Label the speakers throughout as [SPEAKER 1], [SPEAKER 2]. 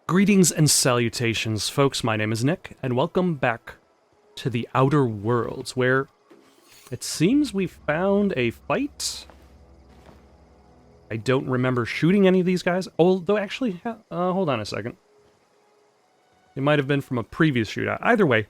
[SPEAKER 1] Greetings and salutations, folks. My name is Nick, and welcome back to the Outer Worlds, where it seems we found a fight. I don't remember shooting any of these guys, although actually, hold on a second. It might have been from a previous shootout. Either way.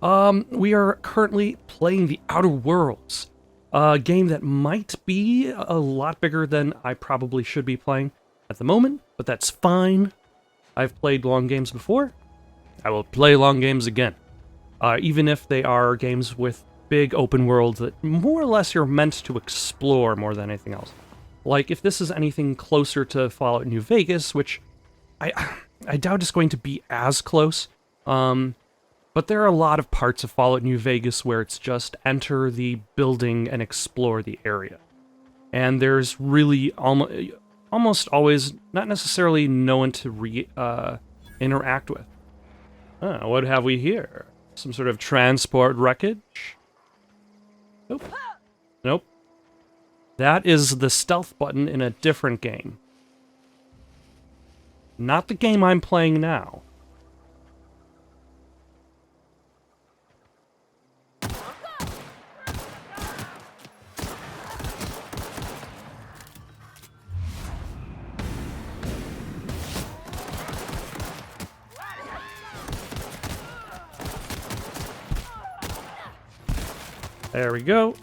[SPEAKER 1] We are currently playing the Outer Worlds. A game that might be a lot bigger than I probably should be playing at the moment, but that's fine. I've played long games before. I will play long games again. Even if they are games with big open worlds that more or less you're meant to explore more than anything else. Like, if this is anything closer to Fallout New Vegas, which I doubt it's going to be as close, but there are a lot of parts of Fallout New Vegas where it's just enter the building and explore the area. And there's really almost always not necessarily no one to interact with. What have we here? Some sort of transport wreckage? Nope. Nope. That is the stealth button in a different game. Not the game I'm playing now. There we go.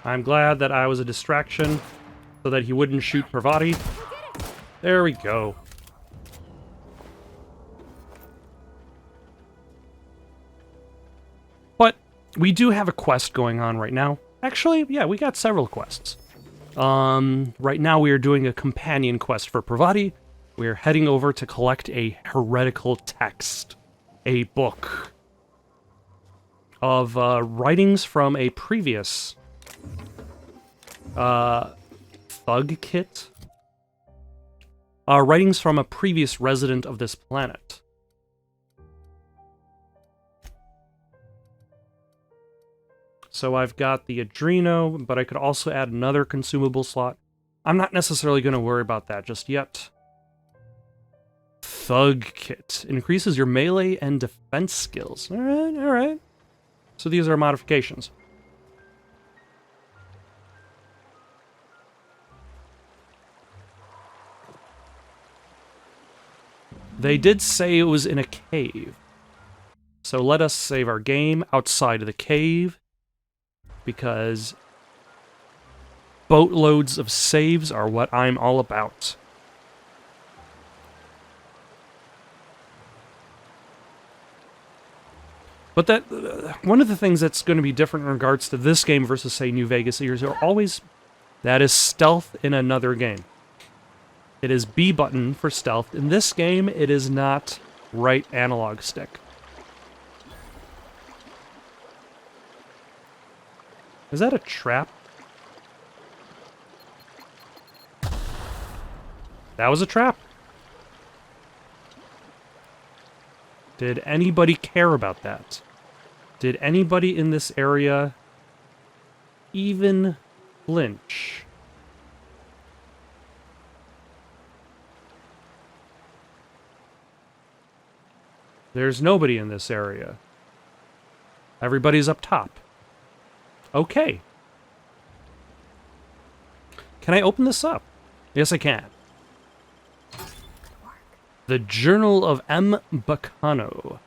[SPEAKER 1] I'm glad that I was a distraction so that he wouldn't shoot Pravati. There we go. But we do have a quest going on right now. Actually, yeah, we got several quests. Right now we are doing a companion quest for Pravati. We're heading over to collect a heretical text, a book of writings from a previous thug kit. Writings from a previous resident of this planet. So I've got the Adreno, but I could also add another consumable slot. I'm not necessarily going to worry about that just yet. Thug kit. Increases your melee and defense skills. Alright, alright. So these are modifications. They did say it was in a cave. So let us save our game outside of the cave, because boatloads of saves are what I'm all about. But that one of the things that's going to be different in regards to this game versus, say, New Vegas is that is stealth in another game. It is B button for stealth. In this game, it is not right analog stick. Is that a trap? That was a trap. Did anybody care about that? Did anybody in this area even flinch? There's nobody in this area. Everybody's up top. Okay. Can I open this up? Yes, I can. The Journal of M. Bacano.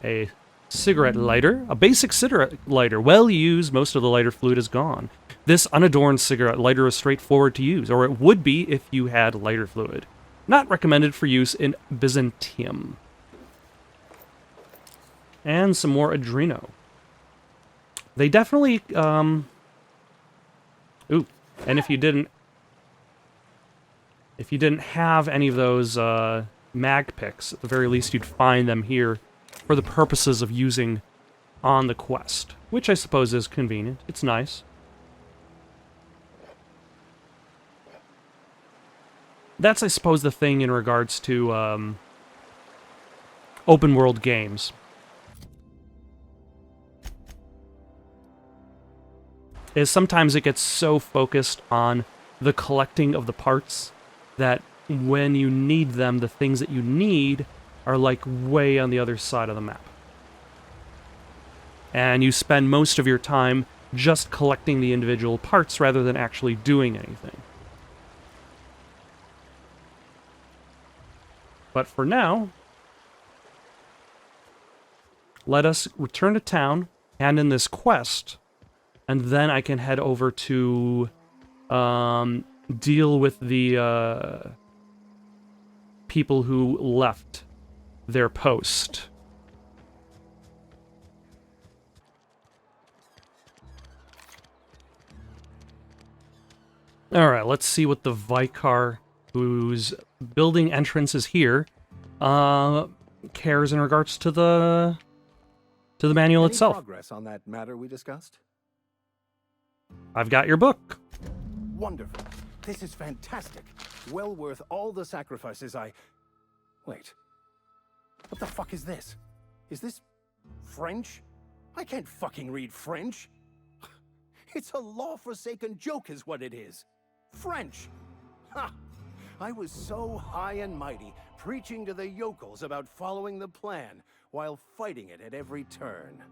[SPEAKER 1] A cigarette lighter. A basic cigarette lighter. Well used, most of the lighter fluid is gone. This unadorned cigarette lighter is straightforward to use, or it would be if you had lighter fluid. Not recommended for use in Byzantium. And some more Adreno. They definitely, ooh, and if you didn't have any of those, mag picks, at the very least you'd find them here for the purposes of using on the quest, which I suppose is convenient. It's nice. That's, I suppose, the thing in regards to, open world games. is sometimes it gets so focused on the collecting of the parts that when you need them, the things that you need are like way on the other side of the map. And you spend most of your time just collecting the individual parts rather than actually doing anything. But for now, let us return to town, hand in this quest, and then I can head over to deal with the people who left their post. Alright, let's see what the Vicar, whose building entrance is here, cares in regards to the manual itself.
[SPEAKER 2] Progress on that matter we discussed?
[SPEAKER 1] I've got your book.
[SPEAKER 2] Wonderful. This is fantastic. Well worth all the sacrifices I... Wait. What the fuck is this? Is this French? I can't fucking read French. It's a law-forsaken joke is what it is. French. Ha! I was so high and mighty, preaching to the yokels about following the plan, while fighting it at every turn.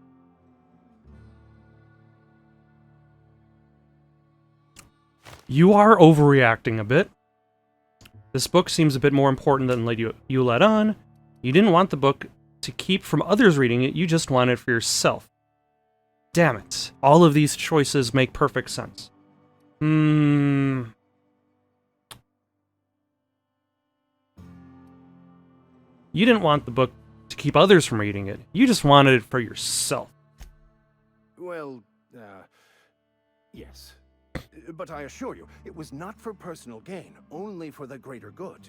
[SPEAKER 1] You are overreacting a bit. This book seems a bit more important than you let on. You didn't want the book to keep from others reading it, you just want it for yourself. Damn it. All of these choices make perfect sense. You didn't want the book to keep others from reading it. You just wanted it for yourself.
[SPEAKER 2] Well, yes. But I assure you, it was not for personal gain, only for the greater good.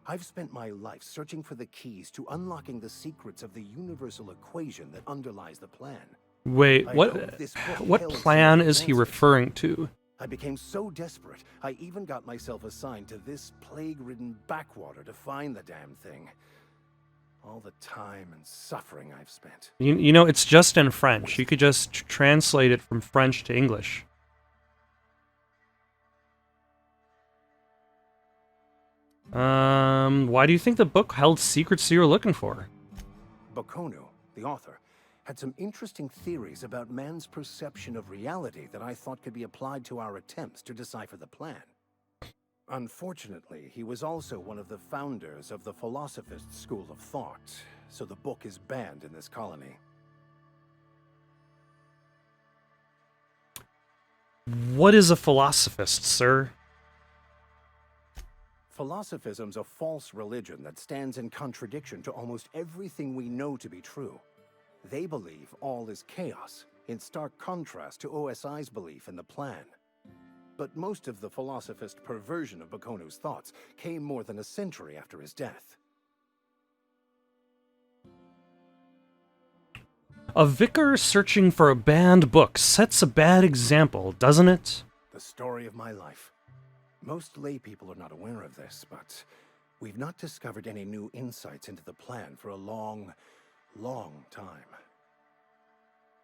[SPEAKER 2] I've spent my life searching for the keys to unlocking the secrets of the universal equation that underlies the plan.
[SPEAKER 1] Wait, what plan is he referring to?
[SPEAKER 2] I became so desperate, I even got myself assigned to this plague-ridden backwater to find the damn thing. All the time and suffering I've spent.
[SPEAKER 1] You know, it's just in French. You could just translate it from French to English. Why do you think the book held secrets you were looking for?
[SPEAKER 2] Bakonu, the author, had some interesting theories about man's perception of reality that I thought could be applied to our attempts to decipher the plan. Unfortunately, he was also one of the founders of the Philosophist school of thought, so the book is banned in this colony.
[SPEAKER 1] What is a philosophist, sir?
[SPEAKER 2] Philosophism's a false religion that stands in contradiction to almost everything we know to be true. They believe all is chaos, in stark contrast to OSI's belief in the plan. But most of the philosophist perversion of Bakonu's thoughts came more than a century after his death.
[SPEAKER 1] A vicar searching for a banned book sets a bad example, doesn't it?
[SPEAKER 2] The story of my life. Most lay people are not aware of this, but we've not discovered any new insights into the plan for a long, long time.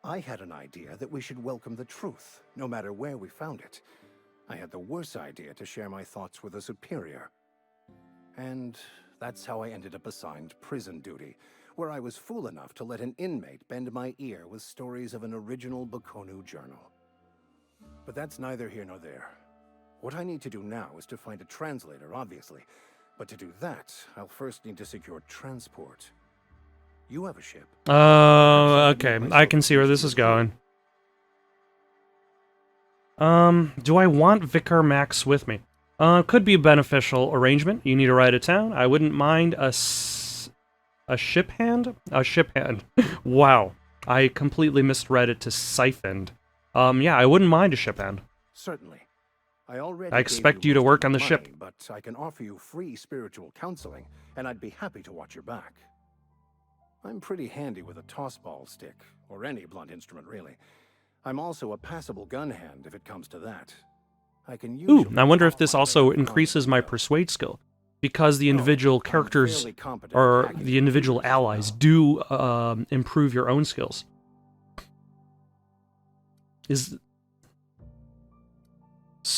[SPEAKER 2] I had an idea that we should welcome the truth, no matter where we found it. I had the worse idea to share my thoughts with a superior. And that's how I ended up assigned prison duty, where I was fool enough to let an inmate bend my ear with stories of an original Bakonu journal. But that's neither here nor there. What I need to do now is to find a translator, obviously. But to do that, I'll first need to secure transport. You have a ship.
[SPEAKER 1] Okay. I can see where this is going. Do I want Vicar Max with me? Could be a beneficial arrangement. You need to ride to town. I wouldn't mind a ship hand? A ship hand. Wow. I completely misread it to siphoned. Yeah, I wouldn't mind a ship hand.
[SPEAKER 2] Certainly.
[SPEAKER 1] I expect you to work on the ship.
[SPEAKER 2] But I can offer you free spiritual counseling, and I'd be happy to watch your back. I'm pretty handy with a tossball stick, or any blunt instrument, really. I'm also a passable gun hand, if it comes to that. I can use.
[SPEAKER 1] Ooh, I wonder if this also increases my persuade skill, because the individual characters or the individual allies do improve your own skills.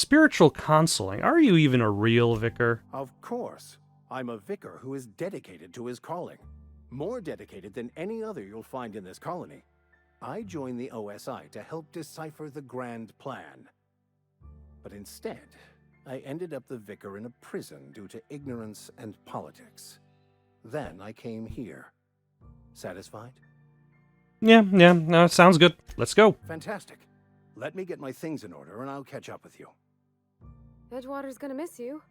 [SPEAKER 1] Spiritual consoling. Are you even a real vicar?
[SPEAKER 2] Of course. I'm a vicar who is dedicated to his calling. More dedicated than any other you'll find in this colony. I joined the OSI to help decipher the grand plan. But instead, I ended up the vicar in a prison due to ignorance and politics. Then I came here. Satisfied?
[SPEAKER 1] Yeah, no, sounds good. Let's go.
[SPEAKER 2] Fantastic. Let me get my things in order and I'll catch up with you.
[SPEAKER 3] Edgewater's gonna miss you.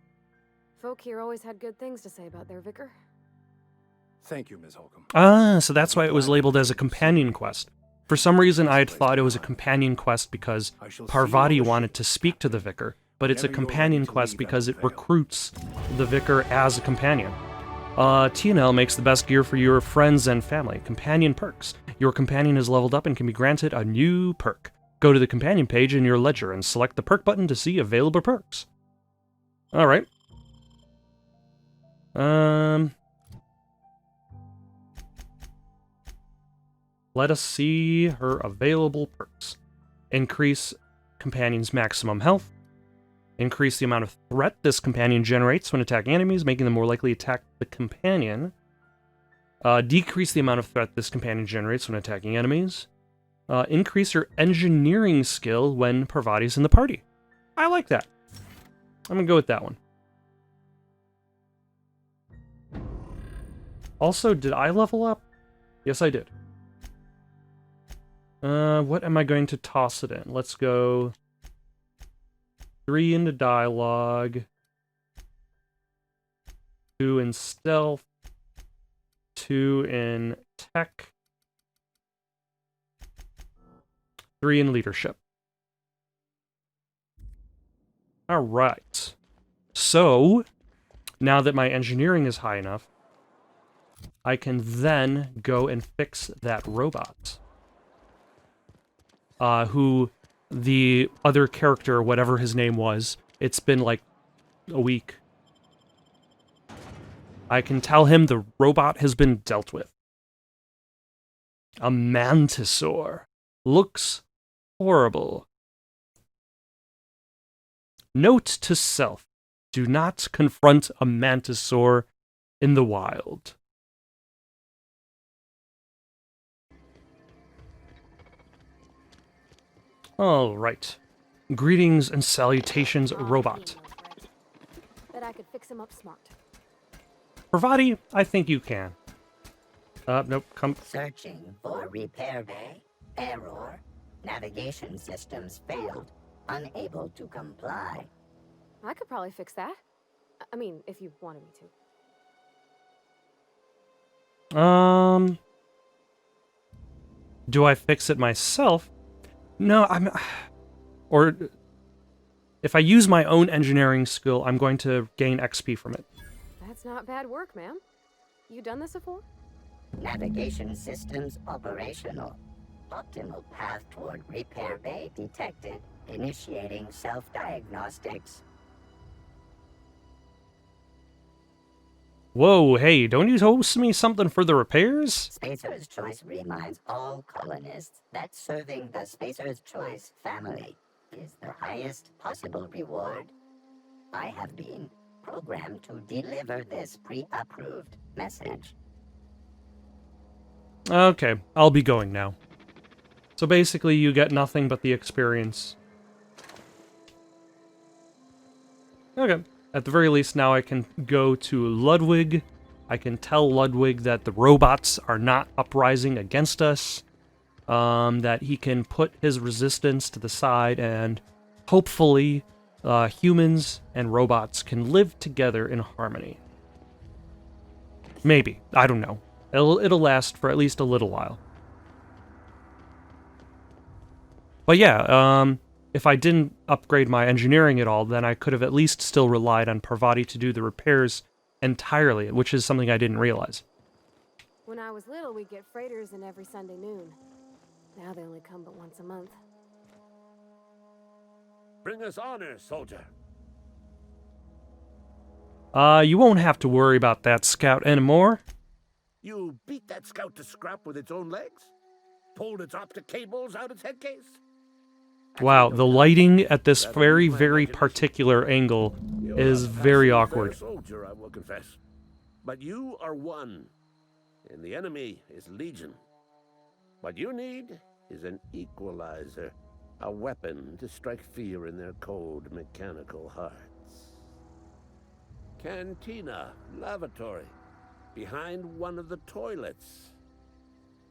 [SPEAKER 3] Folk here always had good things to say about their vicar.
[SPEAKER 2] Thank you, Ms. Holcomb.
[SPEAKER 1] Ah, so that's why it was labeled as a companion quest. For some reason, I had thought it was a companion quest because Parvati wanted to speak to the vicar, but it's a companion quest because it recruits the vicar as a companion. TNL makes the best gear for your friends and family. Companion perks. Your companion is leveled up and can be granted a new perk. Go to the companion page in your ledger and select the perk button to see available perks. Alright. Let us see her available perks. Increase companion's maximum health. Increase the amount of threat this companion generates when attacking enemies, making them more likely to attack the companion. Decrease the amount of threat this companion generates when attacking enemies. Increase her engineering skill when Parvati's in the party. I like that. I'm gonna go with that one. Also, did I level up? Yes, I did. What am I going to toss it in? Let's go 3 into dialogue, 2 in stealth, 2 in tech, 3 in leadership. Alright. So, now that my engineering is high enough, I can then go and fix that robot. Who the other character, whatever his name was, it's been like a week. I can tell him the robot has been dealt with. A mantisaur. Looks horrible. Note to self. Do not confront a mantisaur in the wild. Alright. Greetings and salutations, robot.
[SPEAKER 3] Bet I could fix him up smart.
[SPEAKER 1] Parvati, I think you can. Nope, come.
[SPEAKER 4] Searching for repair bay. Error. Navigation systems failed. Unable to comply.
[SPEAKER 3] I could probably fix that. I mean, if you wanted me to.
[SPEAKER 1] Do I fix it myself? No, or if I use my own engineering skill, I'm going to gain XP from it.
[SPEAKER 3] That's not bad work, ma'am. You done this before?
[SPEAKER 4] Navigation systems operational. Optimal path toward repair bay detected. Initiating self-diagnostics.
[SPEAKER 1] Whoa, hey, don't you host me something for the repairs?
[SPEAKER 4] Spacer's Choice reminds all colonists that serving the Spacer's Choice family is the highest possible reward. I have been programmed to deliver this pre-approved message.
[SPEAKER 1] Okay, I'll be going now. So basically, you get nothing but the experience. Okay. At the very least, now I can go to Ludwig. I can tell Ludwig that the robots are not uprising against us. That he can put his resistance to the side, and hopefully humans and robots can live together in harmony. Maybe. I don't know. It'll last for at least a little while. But yeah, if I didn't upgrade my engineering at all, then I could have at least still relied on Parvati to do the repairs entirely, which is something I didn't realize.
[SPEAKER 3] When I was little, we'd get freighters in every Sunday noon. Now they only come but once a month.
[SPEAKER 5] Bring us honor, soldier.
[SPEAKER 1] You won't have to worry about that scout anymore.
[SPEAKER 5] You beat that scout to scrap with its own legs? Pulled its optic cables out its head case?
[SPEAKER 1] Wow, the lighting at this very, very particular angle is very awkward.
[SPEAKER 5] Soldier, I will confess. But you are one, and the enemy is legion. What you need is an equalizer, a weapon to strike fear in their cold, mechanical hearts. Cantina, lavatory, behind one of the toilets.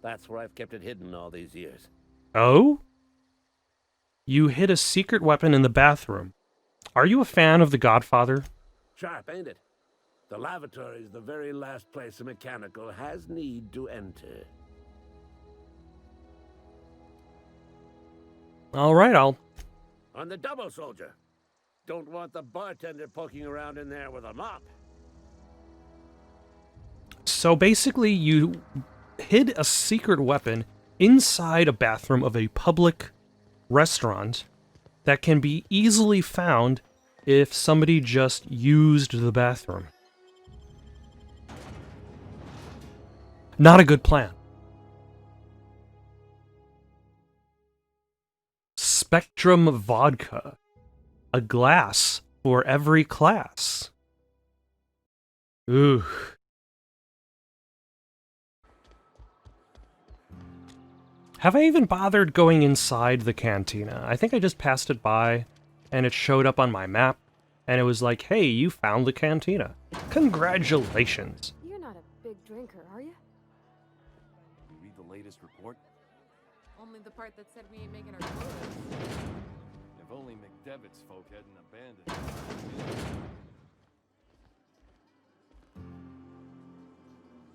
[SPEAKER 5] That's where I've kept it hidden all these years.
[SPEAKER 1] Oh? You hid a secret weapon in the bathroom. Are you a fan of The Godfather?
[SPEAKER 5] Sharp, ain't it? The lavatory is the very last place a mechanical has need to enter.
[SPEAKER 1] All right, I'll...
[SPEAKER 5] On the double, soldier. Don't want the bartender poking around in there with a mop.
[SPEAKER 1] So basically, you hid a secret weapon inside a bathroom of a public restaurant that can be easily found if somebody just used the bathroom. Not a good plan. Spectrum vodka. A glass for every class. Ooh. Have I even bothered going inside the cantina? I think I just passed it by, and it showed up on my map, and it was like, hey, you found the cantina. Congratulations.
[SPEAKER 3] You're not a big drinker, are you?
[SPEAKER 6] You read the latest report?
[SPEAKER 7] Only the part that said we ain't making our quotas.
[SPEAKER 6] If only McDevitt's folk hadn't abandoned it.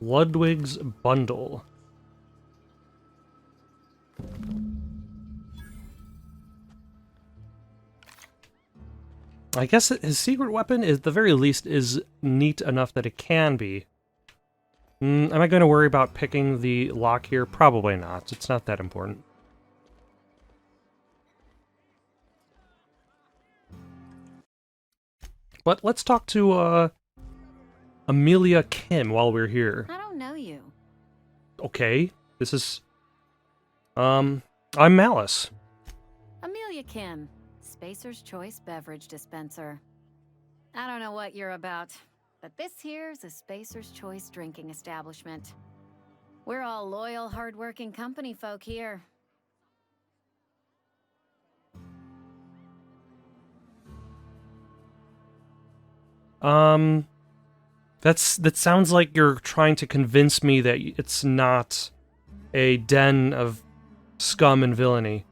[SPEAKER 1] Ludwig's bundle. I guess his secret weapon, is, at the very least, is neat enough that it can be. Am I going to worry about picking the lock here? Probably not. It's not that important. But let's talk to Amelia Kim while we're here.
[SPEAKER 8] I don't know you.
[SPEAKER 1] Okay, this is... I'm Malice.
[SPEAKER 8] Amelia Kim, Spacer's Choice Beverage Dispenser. I don't know what you're about, but this here's a Spacer's Choice drinking establishment. We're all loyal, hard-working company folk here.
[SPEAKER 1] That sounds like you're trying to convince me that it's not a den of scum and villainy.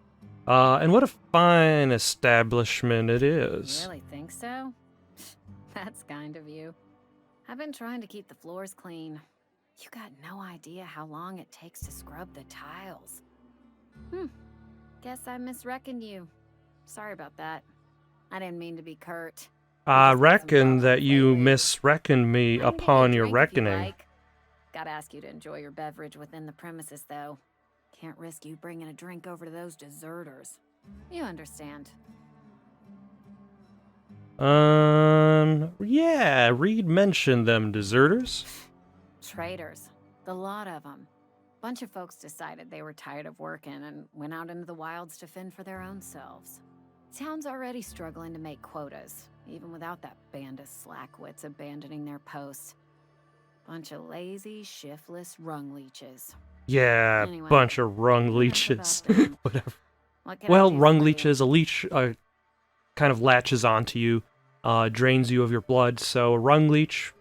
[SPEAKER 1] And what a fine establishment it is.
[SPEAKER 8] You really think so? That's kind of you. I've been trying to keep the floors clean. You got no idea how long it takes to scrub the tiles. Guess I misreckoned you. Sorry about that. I didn't mean to be curt.
[SPEAKER 1] I reckon that you misreckoned me
[SPEAKER 8] I can get
[SPEAKER 1] upon
[SPEAKER 8] you a
[SPEAKER 1] your
[SPEAKER 8] drink if you
[SPEAKER 1] reckoning.
[SPEAKER 8] like. Gotta ask you to enjoy your beverage within the premises, though. Can't risk you bringing a drink over to those deserters. You understand.
[SPEAKER 1] Yeah, Reed mentioned them deserters.
[SPEAKER 8] Traitors. The lot of them. Bunch of folks decided they were tired of working and went out into the wilds to fend for their own selves. Town's already struggling to make quotas, even without that band of slackwits abandoning their posts. Bunch of lazy, shiftless rung leeches.
[SPEAKER 1] Yeah,
[SPEAKER 8] Anyway,
[SPEAKER 1] bunch of rung
[SPEAKER 8] enough
[SPEAKER 1] leeches.
[SPEAKER 8] about them.
[SPEAKER 1] Whatever.
[SPEAKER 8] What can I
[SPEAKER 1] Well,
[SPEAKER 8] do
[SPEAKER 1] rung
[SPEAKER 8] for you?
[SPEAKER 1] leeches, a leech kind of latches onto you, drains you of your blood, so a rung leech,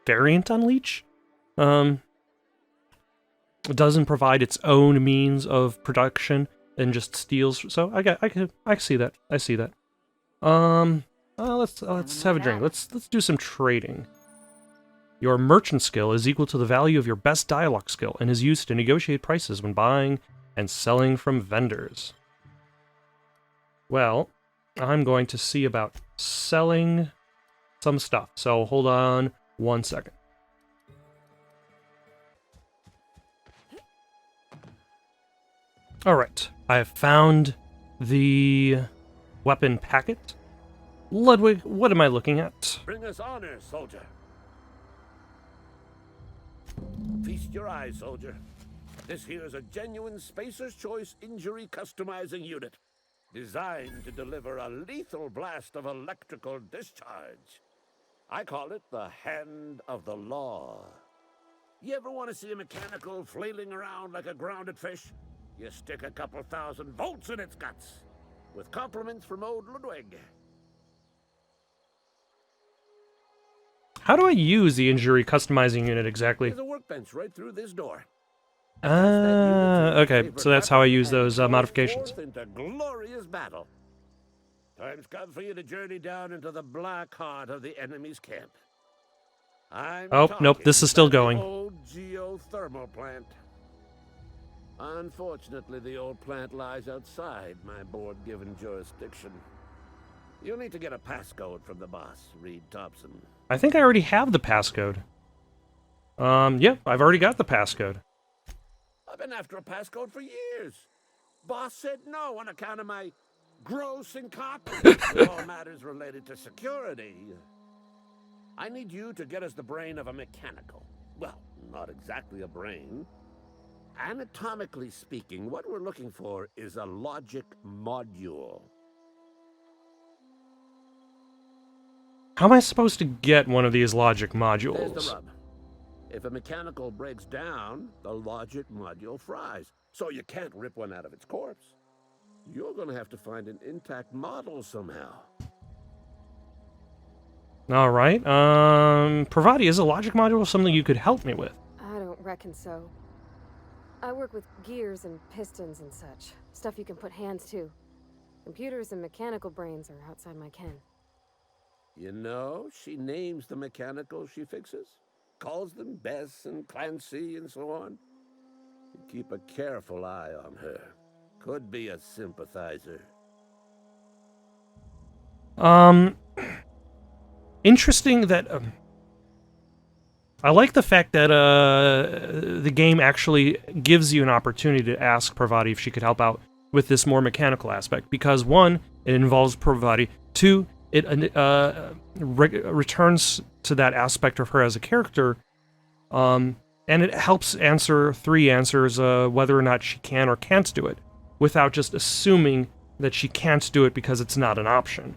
[SPEAKER 1] variant on leech, doesn't provide its own means of production and just steals. So I see that. I see that. Let's have a drink. Let's do some trading. Your merchant skill is equal to the value of your best dialogue skill and is used to negotiate prices when buying and selling from vendors. Well, I'm going to see about selling some stuff, so hold on 1 second. Alright, I have found the weapon packet. Ludwig, what am I looking at?
[SPEAKER 5] Bring us honor, soldier. Feast your eyes, soldier. This here is a genuine Spacer's Choice injury customizing unit. designed to deliver a lethal blast of electrical discharge. I call it the Hand of the Law. You ever want to see a mechanical flailing around like a grounded fish? You stick a couple thousand volts in its guts. With compliments from old Ludwig.
[SPEAKER 1] How do I use the injury customizing unit exactly?
[SPEAKER 5] There's a workbench right through this door.
[SPEAKER 1] Okay, so that's how I use those modifications.
[SPEAKER 5] Into glorious battle. Time's come for you to journey down into the black heart of the enemy's camp.
[SPEAKER 1] Oh, nope, this is still
[SPEAKER 5] about the
[SPEAKER 1] going.
[SPEAKER 5] Old geothermal plant. Unfortunately, the old plant lies outside my board-given jurisdiction. You'll need to get a passcode from the boss, Reed Thompson.
[SPEAKER 1] I think I already have the passcode. Yeah, I've already got the passcode.
[SPEAKER 5] I've been after a passcode for years. Boss said no on account of my gross incompetence in all matters related to security. I need you to get us the brain of a mechanical. Well, not exactly a brain. Anatomically speaking, what we're looking for is a logic module.
[SPEAKER 1] How am I supposed to get one of these logic
[SPEAKER 5] There's
[SPEAKER 1] modules?
[SPEAKER 5] the rub. If a mechanical breaks down, the logic module fries. So you can't rip one out of its corpse. You're gonna have to find an intact model somehow.
[SPEAKER 1] Alright, Pravati, is a logic module something you could help me with?
[SPEAKER 3] I don't reckon so. I work with gears and pistons and such. Stuff you can put hands to. Computers and mechanical brains are outside my ken.
[SPEAKER 5] You know, she names the mechanicals she fixes. Calls them Bess and Clancy and so on. You keep a careful eye on her. Could be a sympathizer.
[SPEAKER 1] Interesting that... I like the fact that the game actually gives you an opportunity to ask Pravati if she could help out with this more mechanical aspect. Because, one, it involves Pravati. Two, it returns to that aspect of her as a character. And it helps answer three answers whether or not she can or can't do it, without just assuming that she can't do it because it's not an option.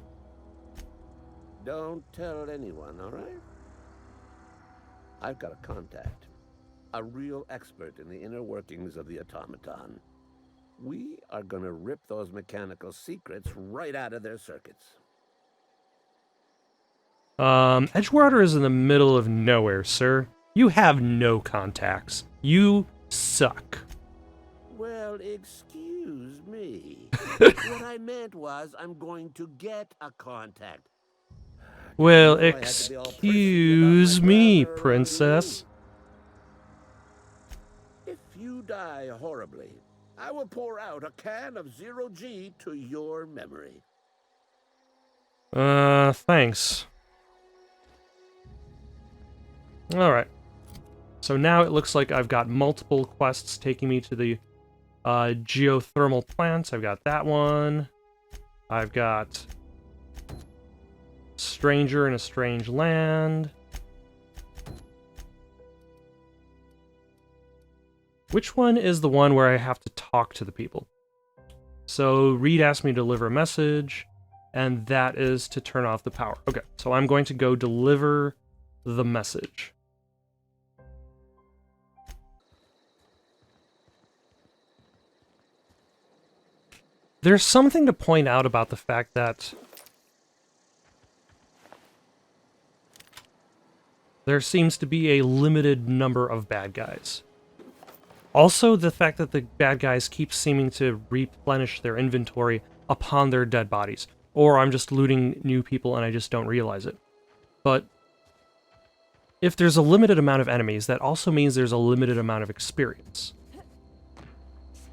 [SPEAKER 5] Don't tell anyone, all right? I've got a contact. A real expert in the inner workings of the automaton. We are gonna rip those mechanical secrets right out of their circuits.
[SPEAKER 1] Edgewater is in the middle of nowhere, sir. You have no contacts. You suck.
[SPEAKER 5] Well, excuse me. What I meant was I'm going to get a contact.
[SPEAKER 1] Well,
[SPEAKER 5] I had to be all prissy about
[SPEAKER 1] excuse
[SPEAKER 5] my
[SPEAKER 1] me,
[SPEAKER 5] brother,
[SPEAKER 1] princess.
[SPEAKER 5] If you die horribly, I will pour out a can of 0G to your memory.
[SPEAKER 1] Thanks. Alright. So now it looks like I've got multiple quests taking me to the geothermal plants. I've got that one. I've got Stranger in a Strange Land. Which one is the one where I have to talk to the people? So Reed asked me to deliver a message, and that is to turn off the power. Okay, so I'm going to go deliver the message. There's something to point out about the fact that there seems to be a limited number of bad guys. Also, the fact that the bad guys keep seeming to replenish their inventory upon their dead bodies. Or I'm just looting new people and I just don't realize it. But if there's a limited amount of enemies, that also means there's a limited amount of experience.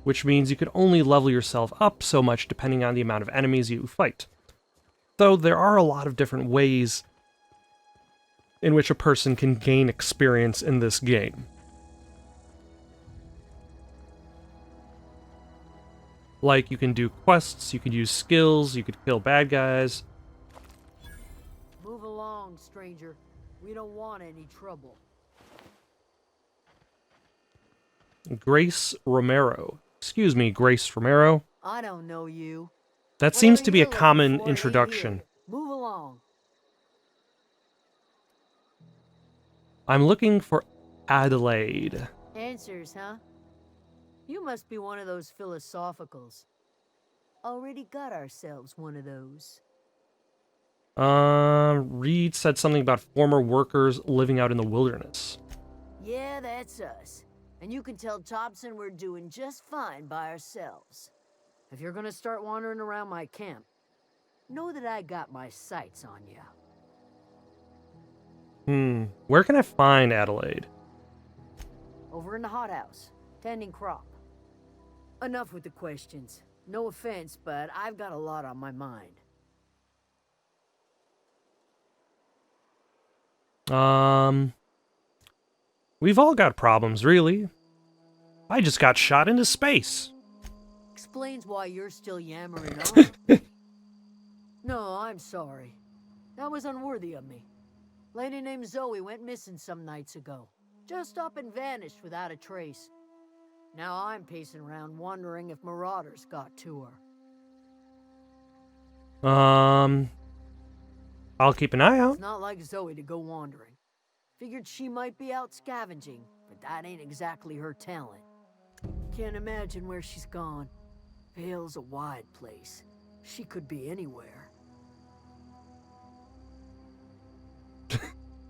[SPEAKER 1] Which means you can only level yourself up so much depending on the amount of enemies you fight. Though there are a lot of different ways in which a person can gain experience in this game. Like, you can do quests, you can use skills, you could kill bad guys.
[SPEAKER 9] Move along, stranger. We don't want any trouble.
[SPEAKER 1] Grace Romero. Excuse me, Grace Romero.
[SPEAKER 9] I don't know you.
[SPEAKER 1] That
[SPEAKER 9] What
[SPEAKER 1] seems
[SPEAKER 9] are
[SPEAKER 1] to be
[SPEAKER 9] you
[SPEAKER 1] a
[SPEAKER 9] looking
[SPEAKER 1] common
[SPEAKER 9] for? Ain't
[SPEAKER 1] introduction.
[SPEAKER 9] here. Move along.
[SPEAKER 1] I'm looking for Adelaide.
[SPEAKER 9] Answers, huh? You must be one of those philosophicals. Already got ourselves one of those.
[SPEAKER 1] Reed said something about former workers living out in the wilderness.
[SPEAKER 9] Yeah, that's us. And you can tell Thompson we're doing just fine by ourselves. If you're gonna start wandering around my camp, know that I got my sights on you.
[SPEAKER 1] Where can I find Adelaide?
[SPEAKER 9] Over in the hothouse, tending crop. Enough with the questions. No offense, but I've got a lot on my mind.
[SPEAKER 1] We've all got problems, really. I just got shot into space.
[SPEAKER 9] Explains why you're still yammering on. No, I'm sorry. That was unworthy of me. Lady named Zoe went missing some nights ago. Just up and vanished without a trace. Now I'm pacing around wondering if marauders got to her.
[SPEAKER 1] I'll keep an eye out.
[SPEAKER 9] It's not like Zoe to go wandering. Figured she might be out scavenging, but that ain't exactly her talent. Can't imagine where she's gone. Vale's a wide place. She could be anywhere.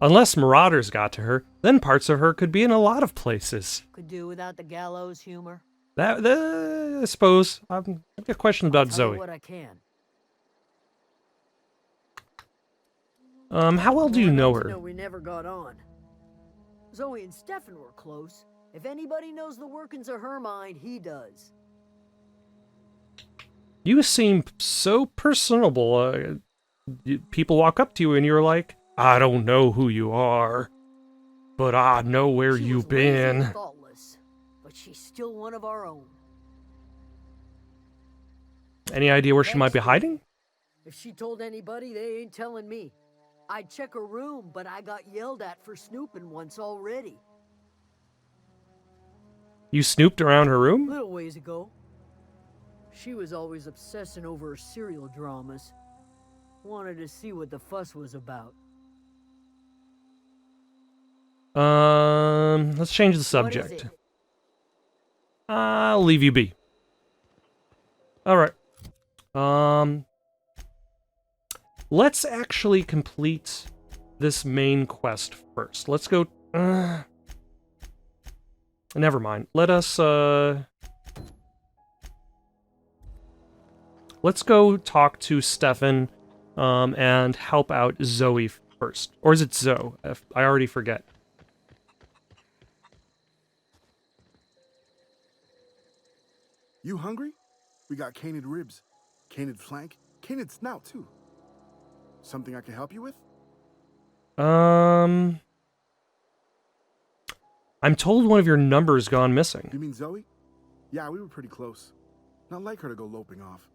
[SPEAKER 1] Unless marauders got to her, then parts of her could be in a lot of places.
[SPEAKER 9] Could do without the gallows humor.
[SPEAKER 1] I suppose. I've got questions about
[SPEAKER 9] Tell
[SPEAKER 1] Zoe.
[SPEAKER 9] you what I can.
[SPEAKER 1] How well do you know her?
[SPEAKER 9] No, we never got on. Zoe and Stefan were close. If anybody knows the workings of her mind, he does.
[SPEAKER 1] You seem so personable. People walk up to you and you're like, I don't know who you are, but I know where
[SPEAKER 9] She
[SPEAKER 1] you've
[SPEAKER 9] was lazy and
[SPEAKER 1] been.
[SPEAKER 9] thoughtless, but she's still one of our own.
[SPEAKER 1] Any idea where she might be hiding?
[SPEAKER 9] If she told anybody, they ain't telling me. I'd check her room, but I got yelled at for snooping once already.
[SPEAKER 1] You snooped around her room?
[SPEAKER 9] Little ways ago. She was always obsessing over her serial dramas. Wanted to see what the fuss was about.
[SPEAKER 1] Let's change the
[SPEAKER 9] What is
[SPEAKER 1] subject.
[SPEAKER 9] it?
[SPEAKER 1] I'll leave you be. Alright. Let's actually complete this main quest first. Let's go... never mind. Let's go talk to Stefan, and help out Zoe first. Or is it Zoe? I already forget.
[SPEAKER 10] You hungry? We got canid ribs, canid flank, canid snout too. Something I can help you with?
[SPEAKER 1] I'm told one of your numbers gone missing.
[SPEAKER 10] You mean Zoe? Yeah, we were pretty close. Not like her to go loping off.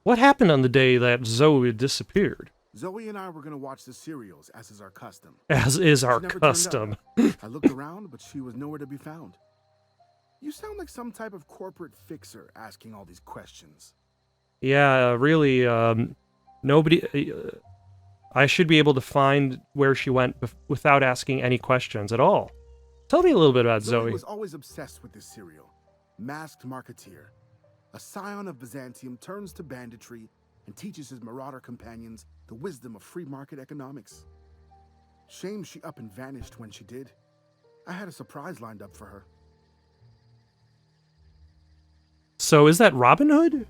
[SPEAKER 1] What happened on the day that Zoe disappeared?
[SPEAKER 10] Zoe and I were gonna watch the serials, as is our custom.
[SPEAKER 1] As is our
[SPEAKER 10] She never turned
[SPEAKER 1] custom.
[SPEAKER 10] up. I looked around, but she was nowhere to be found. You sound like some type of corporate fixer asking all these questions.
[SPEAKER 1] Yeah, really, nobody... I should be able to find where she went without asking any questions at all. Tell me a little bit about Zoe.
[SPEAKER 10] Was always obsessed with this serial. Masked Marketeer. A scion of Byzantium turns to banditry and teaches his marauder companions the wisdom of free market economics. Shame she up and vanished when she did. I had a surprise lined up for her.
[SPEAKER 1] So is that Robin Hood?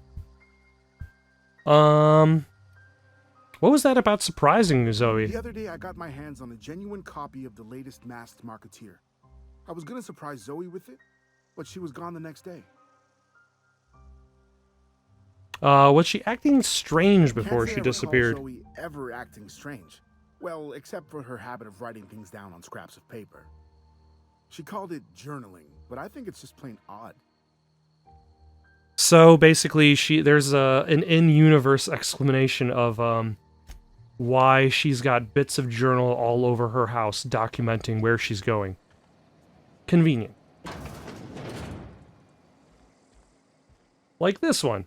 [SPEAKER 1] What was that about surprising Zoe?
[SPEAKER 10] The other day I got my hands on a genuine copy of the latest Masked Marketeer. I was gonna surprise Zoe with it, but she was gone the next day.
[SPEAKER 1] Was she acting strange before
[SPEAKER 10] Can't say
[SPEAKER 1] she
[SPEAKER 10] I recall
[SPEAKER 1] disappeared?
[SPEAKER 10] Zoe ever acting strange. Well, except for her habit of writing things down on scraps of paper. She called it journaling, but I think it's just plain odd.
[SPEAKER 1] So basically, there's an in-universe explanation of why she's got bits of journal all over her house documenting where she's going. Convenient. Like this one.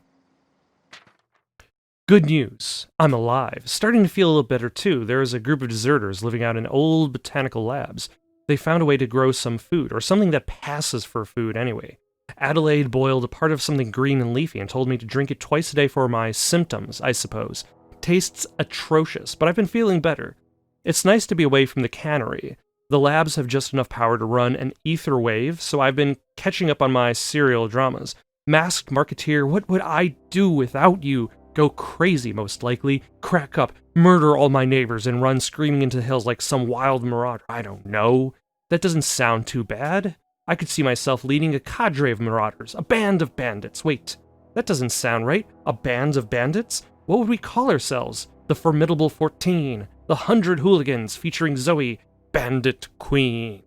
[SPEAKER 1] Good news. I'm alive. Starting to feel a little better too. There is a group of deserters living out in old botanical labs. They found a way to grow some food, or something that passes for food anyway. Adelaide boiled a part of something green and leafy and told me to drink it twice a day for my symptoms, I suppose. Tastes atrocious, but I've been feeling better. It's nice to be away from the cannery. The labs have just enough power to run an ether wave, so I've been catching up on my serial dramas. Masked Marketeer, what would I do without you? Go crazy, most likely. Crack up, murder all my neighbors, and run screaming into the hills like some wild marauder. I don't know. That doesn't sound too bad. I could see myself leading a cadre of marauders, a band of bandits. Wait, that doesn't sound right. A band of bandits? What would we call ourselves? The Formidable 14, the 100 Hooligans featuring Zoe, Bandit Queen.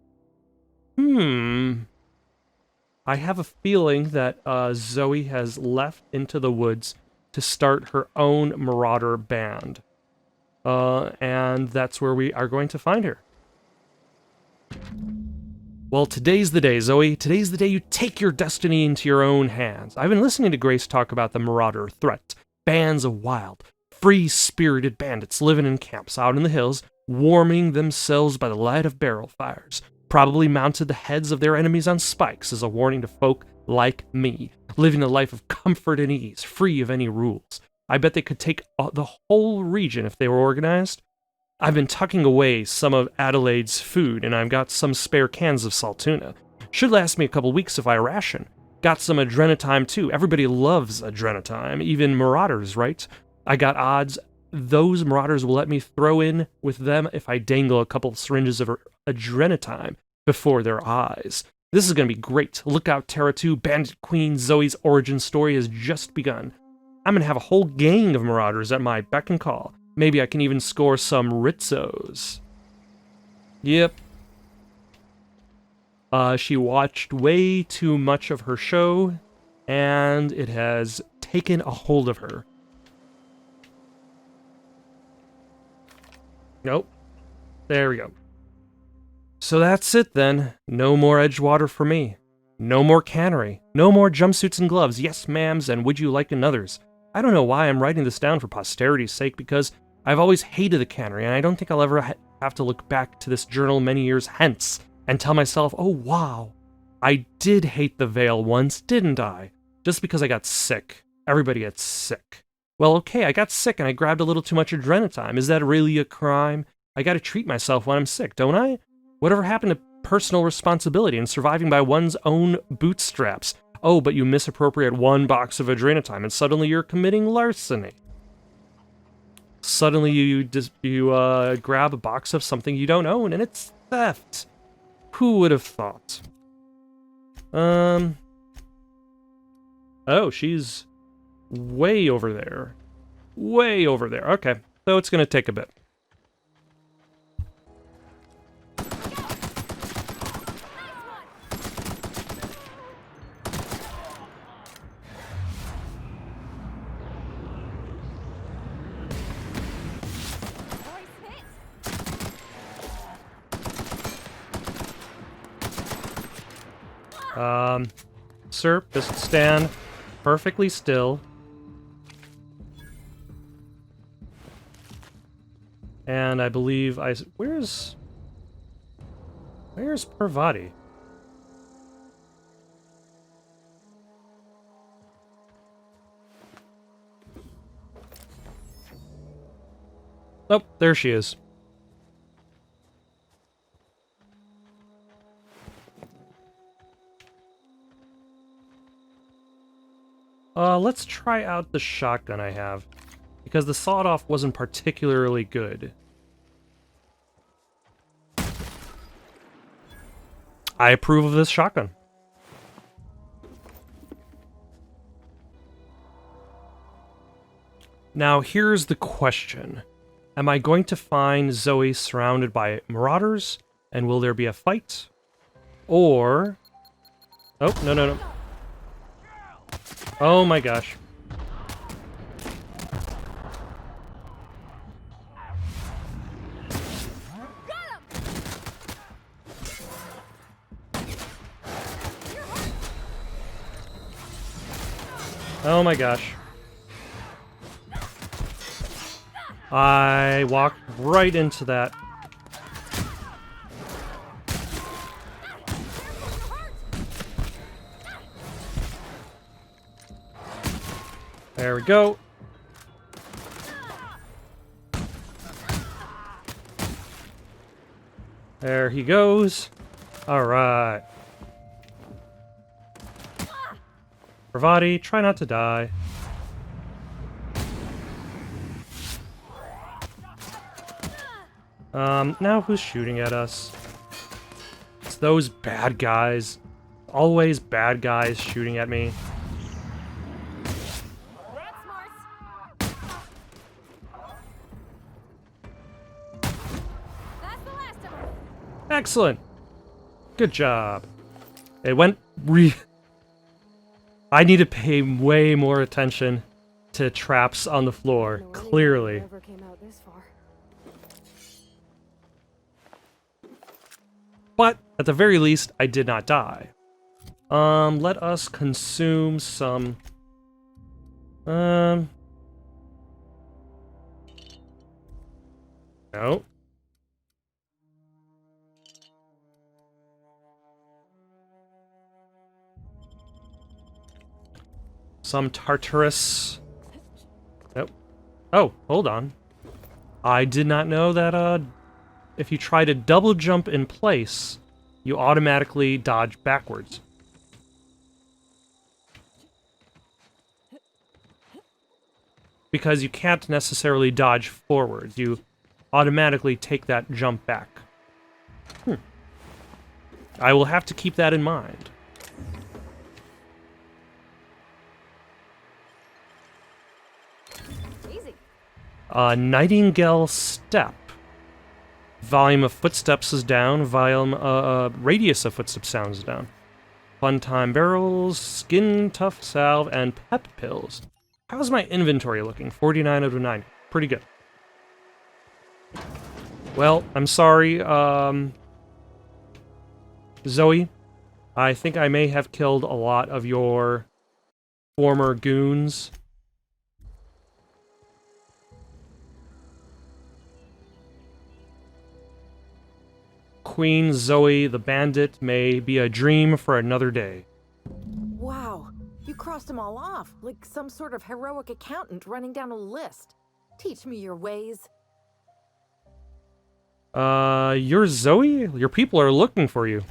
[SPEAKER 1] I have a feeling that Zoe has left into the woods to start her own marauder band. And that's where we are going to find her. Well, today's the day, Zoe. Today's the day you take your destiny into your own hands. I've been listening to Grace talk about the marauder threat. Bands of wild, free-spirited bandits living in camps out in the hills, warming themselves by the light of barrel fires. Probably mounted the heads of their enemies on spikes as a warning to folk like me, living a life of comfort and ease, free of any rules. I bet they could take the whole region if they were organized. I've been tucking away some of Adelaide's food, and I've got some spare cans of salt tuna. Should last me a couple weeks if I ration. Got some adrenatime too. Everybody loves adrenatime, even marauders, right? I got odds those marauders will let me throw in with them if I dangle a couple syringes of adrenatime before their eyes. This is going to be great. Look out, Terra 2. Bandit Queen Zoe's origin story has just begun. I'm going to have a whole gang of marauders at my beck and call. Maybe I can even score some Rizzos. Yep. She watched way too much of her show, and it has taken a hold of her. Nope. There we go. So that's it then. No more Edgewater for me. No more cannery. No more jumpsuits and gloves. Yes, ma'ams, and would you like another's? I don't know why I'm writing this down for posterity's sake, because I've always hated the cannery, and I don't think I'll ever have to look back to this journal many years hence and tell myself, oh wow, I did hate the Vale once, didn't I? Just because I got sick. Everybody gets sick. Well, okay, I got sick and I grabbed a little too much adrenatime. Is that really a crime? I gotta treat myself when I'm sick, don't I? Whatever happened to personal responsibility and surviving by one's own bootstraps? Oh, but you misappropriate one box of adrenatime and suddenly you're committing larceny. Suddenly you grab a box of something you don't own and it's theft. Who would have thought? Oh, she's way over there. Way over there. Okay, so it's gonna take a bit. Sir, just stand perfectly still. And I believe where's Parvati? Oh, there she is. Let's try out the shotgun I have, because the sawed-off wasn't particularly good. I approve of this shotgun. Now, here's the question. Am I going to find Zoe surrounded by marauders, and will there be a fight? Or... Oh, no. Oh my gosh. Oh my gosh. I walked right into that. There we go. There he goes. Alright. Pravati, try not to die. Now who's shooting at us? It's those bad guys. Always bad guys shooting at me. Excellent. Good job. It went I need to pay way more attention to traps on the floor, clearly.
[SPEAKER 3] Never came out this far.
[SPEAKER 1] But at the very least, I did not die. Let us consume some no. Some Tartarus. Nope. Oh, hold on. I did not know that, if you try to double jump in place, you automatically dodge backwards. Because you can't necessarily dodge forwards. You automatically take that jump back. I will have to keep that in mind. Nightingale Step. Volume of footsteps is down. Radius of footsteps sounds is down. Fun time barrels, skin tough salve, and pep pills. How's my inventory looking? 49 out of 9. Pretty good. Well, I'm sorry, Zoe. I think I may have killed a lot of your former goons. Queen Zoe the Bandit may be a dream for another day.
[SPEAKER 7] Wow, you crossed them all off, like some sort of heroic accountant running down a list. Teach me your ways.
[SPEAKER 1] You're Zoe? Your people are looking for you.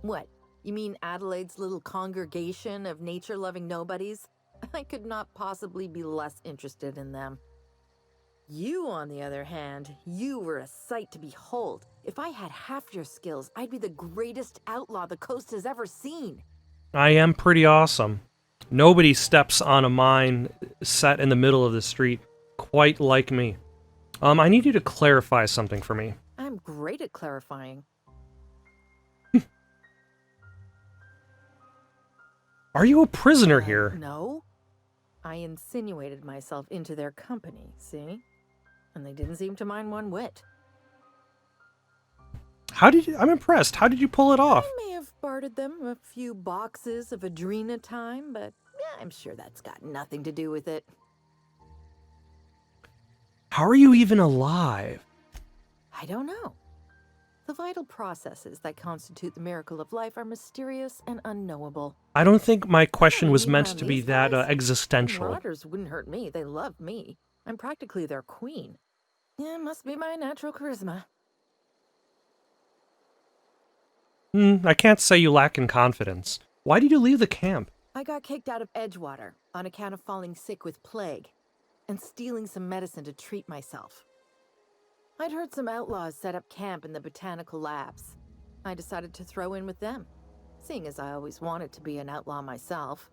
[SPEAKER 7] What? You mean Adelaide's little congregation of nature-loving nobodies? I could not possibly be less interested in them. You, on the other hand, you were a sight to behold. If I had half your skills, I'd be the greatest outlaw the coast has ever seen.
[SPEAKER 1] I am pretty awesome. Nobody steps on a mine set in the middle of the street quite like me. I need you to clarify something for me.
[SPEAKER 7] I'm great at clarifying.
[SPEAKER 1] Are you a prisoner here?
[SPEAKER 7] No. I insinuated myself into their company, see? And they didn't seem to mind one whit.
[SPEAKER 1] How did you... I'm impressed. How did you pull it off?
[SPEAKER 7] I may have bartered them a few boxes of Adrena time, but yeah, I'm sure that's got nothing to do with it.
[SPEAKER 1] How are you even alive?
[SPEAKER 7] I don't know. The vital processes that constitute the miracle of life are mysterious and unknowable.
[SPEAKER 1] I don't think my question was meant to be that existential.
[SPEAKER 7] Marauders wouldn't hurt me. They love me. I'm practically their queen. Yeah, must be my natural charisma.
[SPEAKER 1] I can't say you lack in confidence. Why did you leave the camp?
[SPEAKER 7] I got kicked out of Edgewater on account of falling sick with plague and stealing some medicine to treat myself. I'd heard some outlaws set up camp in the botanical labs. I decided to throw in with them, seeing as I always wanted to be an outlaw myself.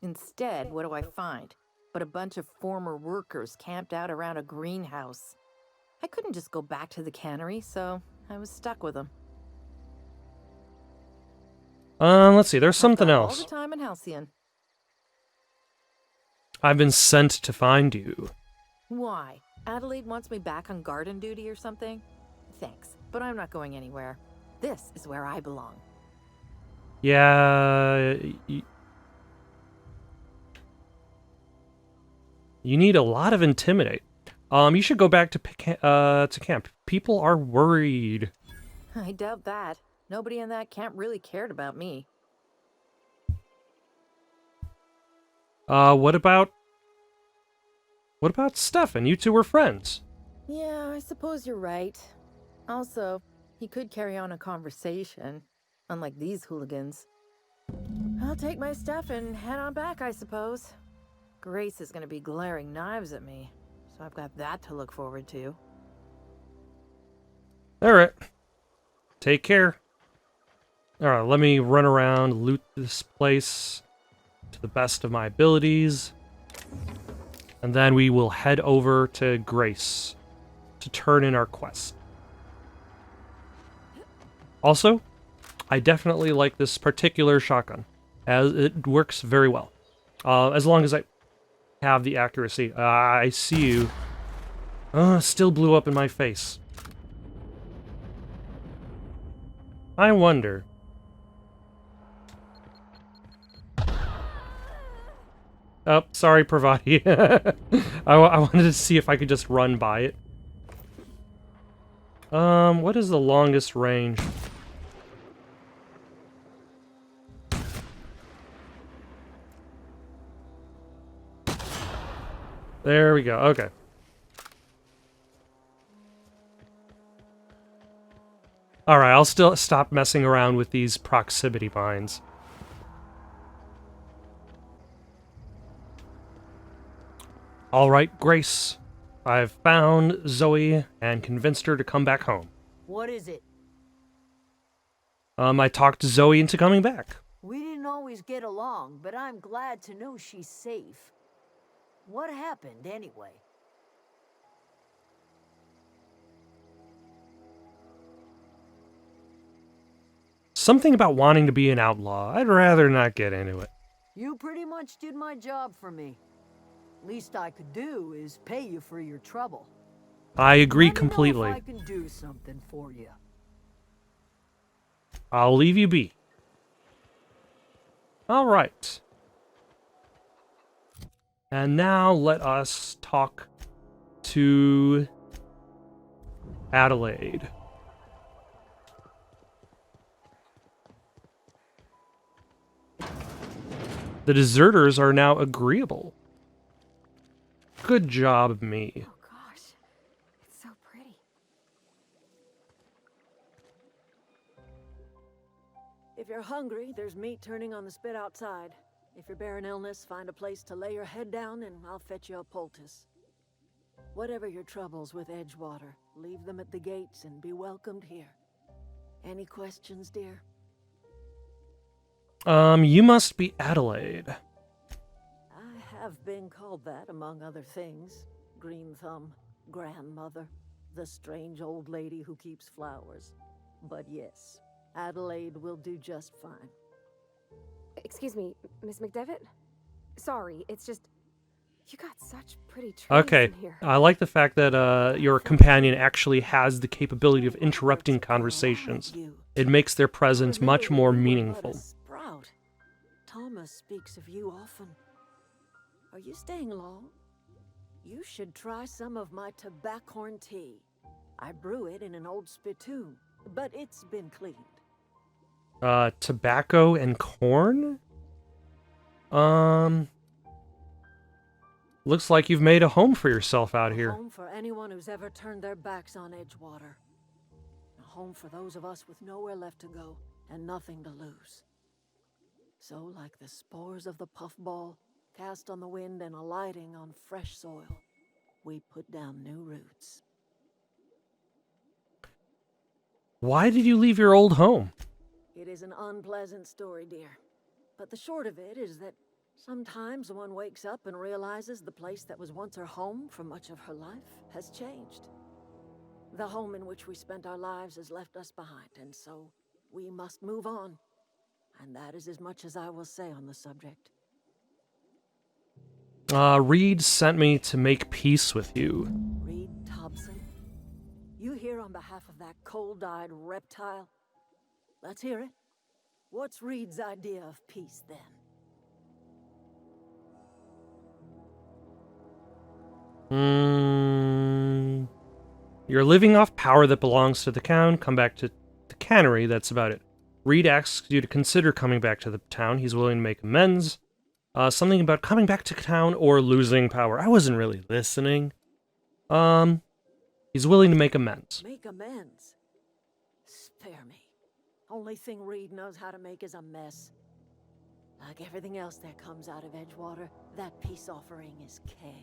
[SPEAKER 7] Instead, what do I find? But a bunch of former workers camped out around a greenhouse. I couldn't just go back to the cannery, so I was stuck with them.
[SPEAKER 1] Let's see, there's something else.
[SPEAKER 7] All the time in Halcyon.
[SPEAKER 1] I've been sent to find you.
[SPEAKER 7] Why? Adelaide wants me back on garden duty or something? Thanks, but I'm not going anywhere. This is where I belong.
[SPEAKER 1] Yeah... You need a lot of intimidate. You should go back to camp. People are worried.
[SPEAKER 7] I doubt that. Nobody in that camp really cared about me.
[SPEAKER 1] What about Stefan? You two were friends.
[SPEAKER 7] Yeah, I suppose you're right. Also, he could carry on a conversation, unlike these hooligans. I'll take my stuff and head on back, I suppose. Grace is gonna be glaring knives at me, so I've got that to look forward to.
[SPEAKER 1] Alright. Take care. Alright, let me run around, loot this place to the best of my abilities. And then we will head over to Grace to turn in our quest. Also, I definitely like this particular shotgun, as it works very well. As long as I have the accuracy. I see you. Still blew up in my face. I wonder. Oh, sorry, Pravati. I wanted to see if I could just run by it. What is the longest range? There we go, okay. Alright, I'll still stop messing around with these proximity mines. Alright, Grace. I've found Zoe and convinced her to come back home.
[SPEAKER 9] What is it?
[SPEAKER 1] I talked Zoe into coming back.
[SPEAKER 9] We didn't always get along, but I'm glad to know she's safe. What happened, anyway?
[SPEAKER 1] Something about wanting to be an outlaw. I'd rather not get into it.
[SPEAKER 9] You pretty much did my job for me. Least I could do is pay you for your trouble.
[SPEAKER 1] I agree
[SPEAKER 9] Let me know
[SPEAKER 1] completely.
[SPEAKER 9] if I can do something for you.
[SPEAKER 1] I'll leave you be. Alright. And now let us talk to Adelaide. The deserters are now agreeable. Good job, me.
[SPEAKER 3] Oh gosh, it's so pretty.
[SPEAKER 9] If you're hungry, there's meat turning on the spit outside. If you're bearing illness, find a place to lay your head down and I'll fetch you a poultice. Whatever your troubles with Edgewater, leave them at the gates and be welcomed here. Any questions, dear?
[SPEAKER 1] You must be Adelaide.
[SPEAKER 9] I have been called that, among other things. Green Thumb, grandmother, the strange old lady who keeps flowers. But yes, Adelaide will do just fine.
[SPEAKER 3] Excuse me, Miss McDevitt? Sorry, it's just... You got such pretty trees
[SPEAKER 1] Okay,
[SPEAKER 3] in here.
[SPEAKER 1] I like the fact that your companion actually has the capability of interrupting conversations. It makes their presence much more meaningful.
[SPEAKER 9] Sprout. Thomas speaks of you often. Are you staying long? You should try some of my tobaccorn tea. I brew it in an old spittoon, but it's been cleaned.
[SPEAKER 1] Tobacco and corn? Looks like you've made a home for yourself out here.
[SPEAKER 9] A home for anyone who's ever turned their backs on Edgewater. A home for those of us with nowhere left to go and nothing to lose. So, like the spores of the puffball, cast on the wind and alighting on fresh soil, we put down new roots.
[SPEAKER 1] Why did you leave your old home?
[SPEAKER 9] It is an unpleasant story, dear. But the short of it is that sometimes one wakes up and realizes the place that was once her home for much of her life has changed. The home in which we spent our lives has left us behind, and so we must move on. And that is as much as I will say on the subject.
[SPEAKER 1] Reed sent me to make peace with you.
[SPEAKER 9] Reed Thompson? You here on behalf of that cold-eyed reptile? Let's hear it. What's Reed's idea of peace, then?
[SPEAKER 1] You're living off power that belongs to the town. Come back to the cannery. That's about it. Reed asks you to consider coming back to the town. He's willing to make amends. Something about coming back to town or losing power. I wasn't really listening. He's willing to make amends.
[SPEAKER 9] Make amends? Spare me. Only thing Reed knows how to make is a mess. Like everything else that comes out of Edgewater, that peace offering is canned.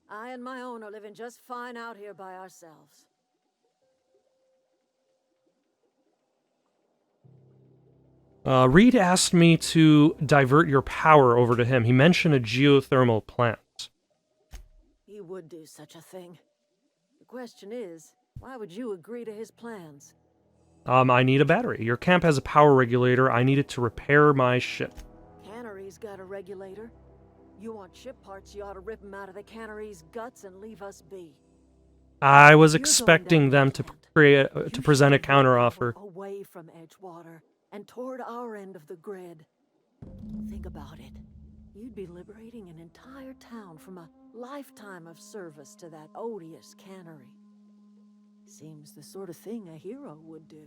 [SPEAKER 9] I and my own are living just fine out here by ourselves.
[SPEAKER 1] Reed asked me to divert your power over to him. He mentioned a geothermal plant.
[SPEAKER 9] He would do such a thing. The question is, why would you agree to his plans?
[SPEAKER 1] I need a battery. Your camp has a power regulator. I need it to repair my ship.
[SPEAKER 9] Cannery's got a regulator. You want ship parts, you ought to rip them out of the cannery's guts and leave us be.
[SPEAKER 1] I was expecting them to present a counteroffer.
[SPEAKER 9] Away from Edgewater and toward our end of the grid. Think about it. You'd be liberating an entire town from a lifetime of service to that odious cannery. Seems the sort of thing a hero would do.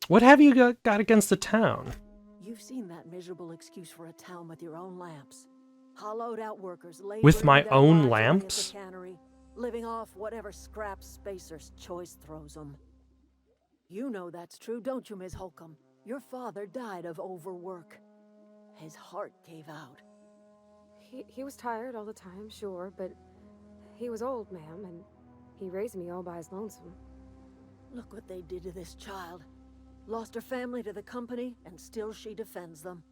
[SPEAKER 1] What have you got against the town?
[SPEAKER 9] You've seen that miserable excuse for a town with your own lamps. Hollowed out workers
[SPEAKER 1] with my own
[SPEAKER 9] lives
[SPEAKER 1] lamps?
[SPEAKER 9] away at the cannery, living off whatever scraps Spacer's choice throws them. You know that's true, don't you, Miss Holcomb? Your father died of overwork. His heart gave out.
[SPEAKER 3] He was tired all the time, sure, but he was old, ma'am, and he raised me all by his lonesome.
[SPEAKER 9] Look what they did to this child. Lost her family to the company, and still she defends them.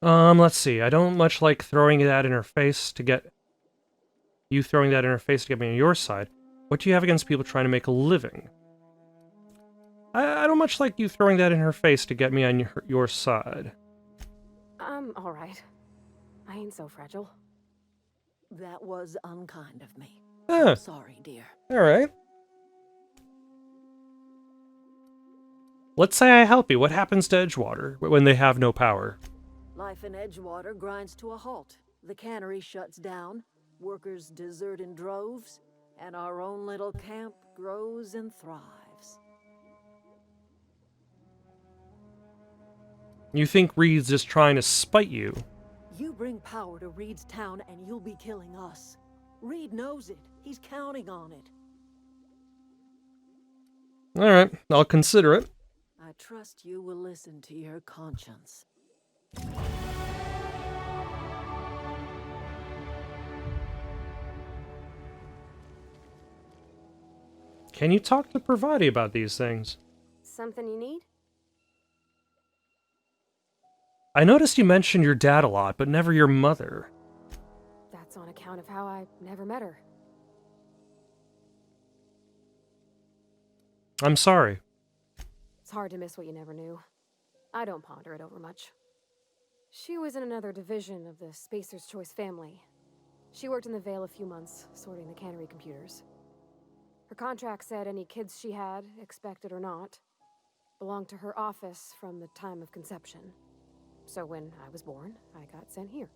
[SPEAKER 1] Let's see. I don't much like throwing that in her face to get... You throwing that in her face to get me on your side. What do you have against people trying to make a living? I don't much like you throwing that in her face to get me on your side.
[SPEAKER 3] I'm alright. I ain't so fragile.
[SPEAKER 9] That was unkind of me.
[SPEAKER 1] Huh.
[SPEAKER 9] Sorry, dear.
[SPEAKER 1] Alright. Let's say I help you. What happens to Edgewater when they have no power?
[SPEAKER 9] Life in Edgewater grinds to a halt. The cannery shuts down, workers desert in droves, and our own little camp grows and thrives.
[SPEAKER 1] You think Reed's just trying to spite you?
[SPEAKER 9] You bring power to Reed's town and you'll be killing us. Reed knows it. He's counting on it.
[SPEAKER 1] Alright, I'll consider it.
[SPEAKER 9] I trust you will listen to your conscience.
[SPEAKER 1] Can you talk to Pravati about these things?
[SPEAKER 3] Something you need?
[SPEAKER 1] I noticed you mentioned your dad a lot, but never your mother.
[SPEAKER 3] That's on account of how I never met her.
[SPEAKER 1] I'm sorry.
[SPEAKER 3] It's hard to miss what you never knew. I don't ponder it over much. She was in another division of the Spacer's Choice family. She worked in the Vale a few months, sorting the cannery computers. Her contract said any kids she had, expected or not, belonged to her office from the time of conception. So when I was born, I got sent here.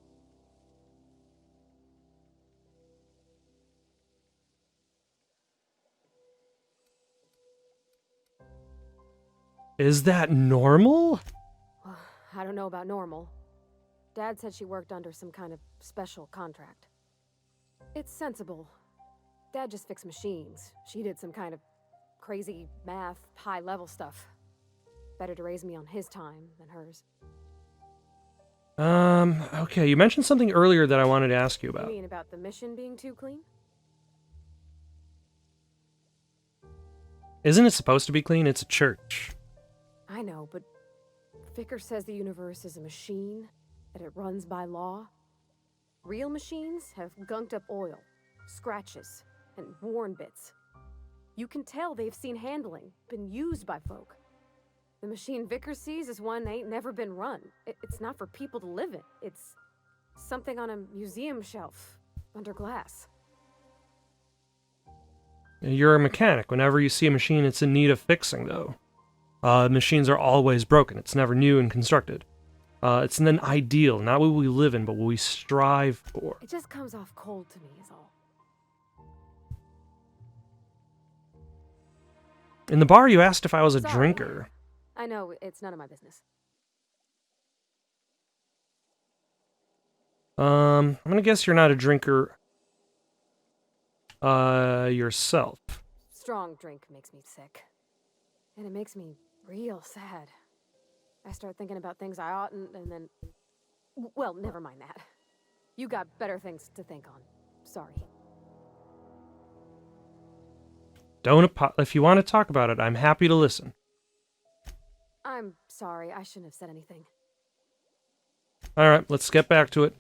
[SPEAKER 1] Is that normal?
[SPEAKER 3] I don't know about normal. Dad said she worked under some kind of special contract. It's sensible. Dad just fixed machines. She did some kind of crazy math, high-level stuff. Better to raise me on his time than hers.
[SPEAKER 1] Okay, you mentioned something earlier that I wanted to ask you about.
[SPEAKER 3] You mean about the mission being too clean?
[SPEAKER 1] Isn't it supposed to be clean? It's a church.
[SPEAKER 3] I know, but Vicker says the universe is a machine, that it runs by law. Real machines have gunked up oil, scratches, and worn bits. You can tell they've seen handling, been used by folk. The machine Vicker sees is one that ain't never been run. It's not for people to live in. It's something on a museum shelf, under glass.
[SPEAKER 1] You're a mechanic. Whenever you see a machine, it's in need of fixing, though. Machines are always broken. It's never new and constructed. It's an ideal, not what we live in, but what we strive for.
[SPEAKER 3] It just comes off cold to me, is all.
[SPEAKER 1] In the bar, you asked if I was a
[SPEAKER 3] Sorry.
[SPEAKER 1] drinker.
[SPEAKER 3] I know, it's none of my business.
[SPEAKER 1] I'm gonna guess you're not a drinker, yourself.
[SPEAKER 3] Strong drink makes me sick. And it makes me real sad. I start thinking about things I oughtn't, and then... Well, never mind that. You got better things to think on. Sorry.
[SPEAKER 1] If you want to talk about it, I'm happy to listen.
[SPEAKER 3] I'm sorry, I shouldn't have said anything.
[SPEAKER 1] Alright, let's get back to it.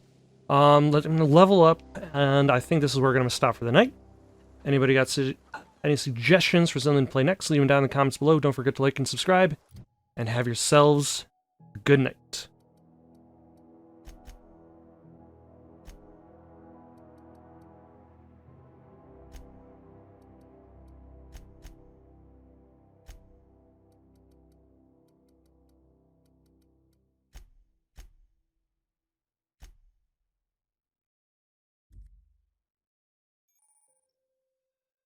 [SPEAKER 1] I'm gonna level up, and I think this is where we're gonna stop for the night. Anybody got any suggestions for something to play next? Leave them down in the comments below. Don't forget to like and subscribe, and have yourselves a good night.